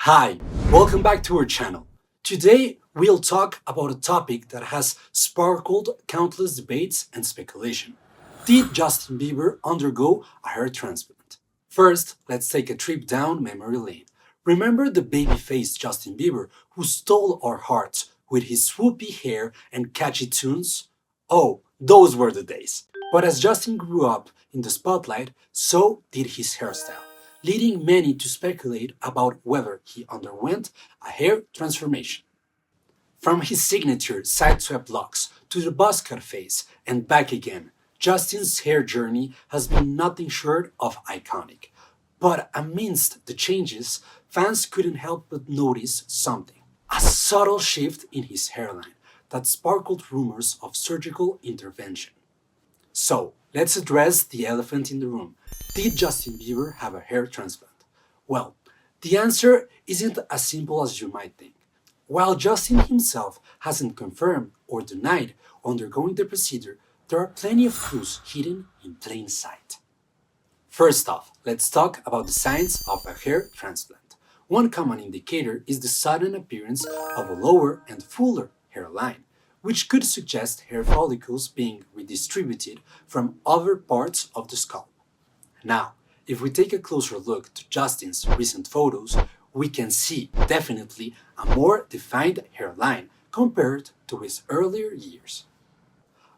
Hi, welcome back to our channel. Today we'll talk about a topic that has sparkled countless debates and speculation. Did Justin Bieber undergo a hair transplant? First, let's take a trip down memory lane. Remember the baby-faced Justin Bieber who stole our hearts with his swoopy hair and catchy tunes? Oh, those were the days. But as Justin grew up in the spotlight, so did his hairstyle, leading many to speculate about whether he underwent a hair transformation. From his signature side-swept locks to the buzz cut face and back again, Justin's hair journey has been nothing short of iconic. But amidst the changes, fans couldn't help but notice something: a subtle shift in his hairline that sparkled rumors of surgical intervention. So, let's address the elephant in the room. Did Justin Bieber have a hair transplant? Well, the answer isn't as simple as you might think. While Justin himself hasn't confirmed or denied undergoing the procedure, there are plenty of clues hidden in plain sight. First off, let's talk about the signs of a hair transplant. One common indicator is the sudden appearance of a lower and fuller hairline, which could suggest hair follicles being redistributed from other parts of the scalp. Now, if we take a closer look to Justin's recent photos, we can see definitely a more defined hairline compared to his earlier years.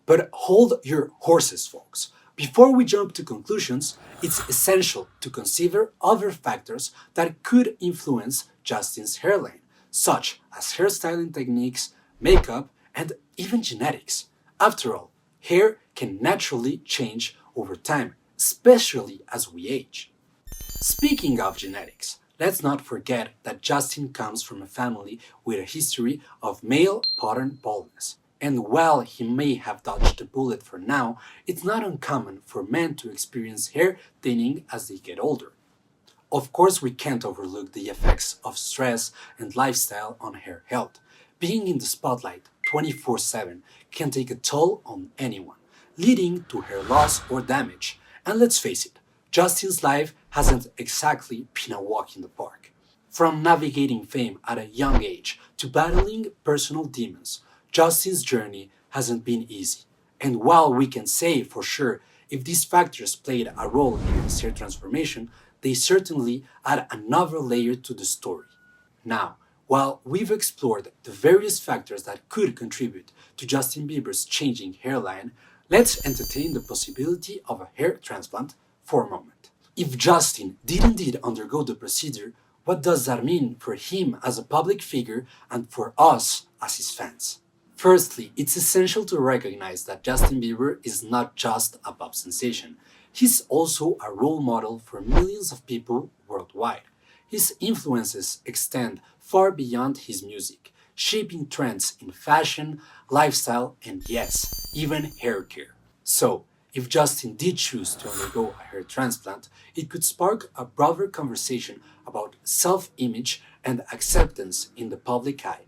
But hold your horses, folks. Before we jump to conclusions, it's essential to consider other factors that could influence Justin's hairline, such as hairstyling techniques, makeup, and even genetics. After all, hair can naturally change over time, especially as we age. Speaking of genetics, let's not forget that Justin comes from a family with a history of male pattern baldness. And while he may have dodged the bullet for now, it's not uncommon for men to experience hair thinning as they get older. Of course, we can't overlook the effects of stress and lifestyle on hair health. Being in the spotlight 24/7 can take a toll on anyone, leading to hair loss or damage. And let's face it, Justin's life hasn't exactly been a walk in the park. From navigating fame at a young age to battling personal demons, Justin's journey hasn't been easy. And while we can say for sure if these factors played a role in his hair transformation, they certainly add another layer to the story. Now, while we've explored the various factors that could contribute to Justin Bieber's changing hairline, let's entertain the possibility of a hair transplant for a moment. If Justin did indeed undergo the procedure, what does that mean for him as a public figure and for us as his fans? Firstly, it's essential to recognize that Justin Bieber is not just a pop sensation. He's also a role model for millions of people worldwide. His influences extend far beyond his music, shaping trends in fashion, lifestyle, and yes, even hair care. So, if Justin did choose to undergo a hair transplant, it could spark a broader conversation about self-image and acceptance in the public eye.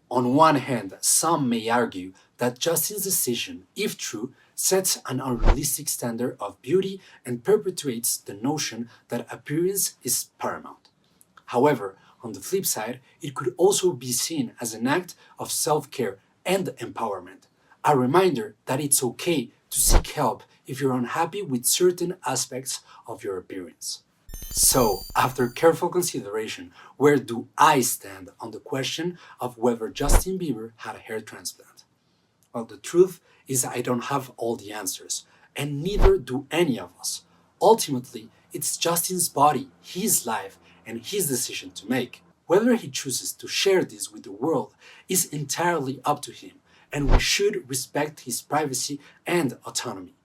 On one hand, some may argue that Justin's decision, if true, sets an unrealistic standard of beauty and perpetuates the notion that appearance is paramount. However, on the flip side, it could also be seen as an act of self-care and empowerment, a reminder that it's okay to seek help if you're unhappy with certain aspects of your appearance. So, after careful consideration, where do I stand on the question of whether Justin Bieber had a hair transplant? Well, the truth is I don't have all the answers, and neither do any of us. Ultimately, it's Justin's body, his life, and his decision to make. Whether he chooses to share this with the world is entirely up to him, and we should respect his privacy and autonomy.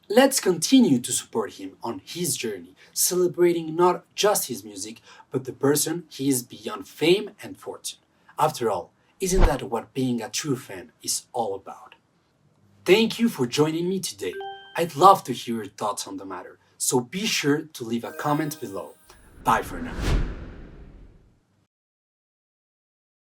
Let's continue to support him on his journey, celebrating not just his music, but the person he is beyond fame and fortune. After all, isn't that what being a true fan is all about? Thank you for joining me today. I'd love to hear your thoughts on the matter, so be sure to leave a comment below. Bye for now.